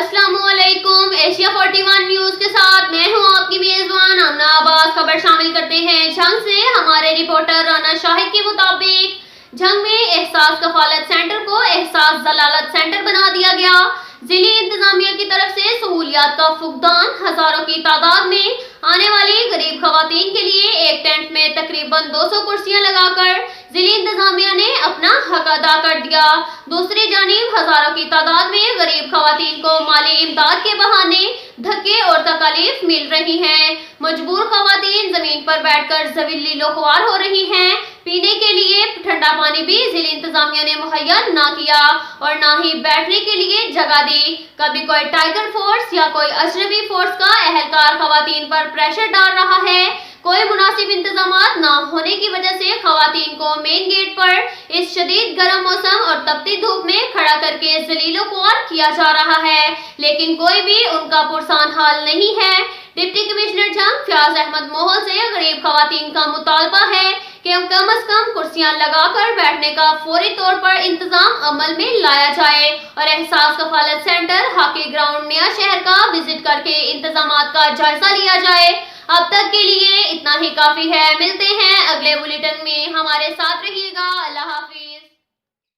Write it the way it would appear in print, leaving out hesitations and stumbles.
अस्सलामुअलैकुम। Asia 41 news के साथ मैं हूं आपकी मेजबान आमना अब्बास। खबर शामिल करते हैं झंग से। हमारे रिपोर्टर राना शाहिद के मुताबिक झंग में एहसास कफालत सेंटर को एहसास जलालत सेंटर बना दिया गया। जिले इंतजामिया की तरफ से सहूलियात का फुकदान। हजारों की तादाद में आने वाली गरीब खवातीन के लिए एक टेंट में तकरीबन 200 कुर्सियां लगाकर जिले इंतजामिया ने अपना हक अदा कर दिया। दूसरी जानिब हजारों की तादाद में गरीब खवातीन को माली इमदाद के बहाने धक्के और तकलीफ मिल रही है। मजबूर खवातीन जमीन पर बैठकर जवीली खुआर हो रही हैं। पीने के लिए ठंडा पानी भी जिले इंतजामिया ने मुहैया ना किया और ना ही बैठने के लिए जगह दी। कभी कोई टाइगर फोर्स या कोई अजनबी फोर्स का एहलकार खवातीन पर प्रेशर डाल रहा है। कोई मुनासिब इंतजामात ना होने की वजह से खवातीन को मेन गेट पर इस शदीद गर्म मौसम और तपती धूप में खड़ा करके जलीलो ख्वार किया जा रहा है, लेकिन कोई भी उनका पुरसान हाल नहीं है। डिप्टी कमिश्नर झंग फयाज अहमद मोहल से गरीब खवातीन का मुतालबा है कि कम अज कम कुर्सियां लगाकर बैठने का फौरी तौर पर इंतजाम अमल में लाया जाए और एहसास कफालत सेंटर हाकी ग्राउंड नया शहर का विजिट करके इंतजामात का जायजा लिया जाए। अब तक के लिए इतना ही काफी है। मिलते हैं अगले बुलेटिन में, हमारे साथ रहिएगा। अल्लाह हाफिज।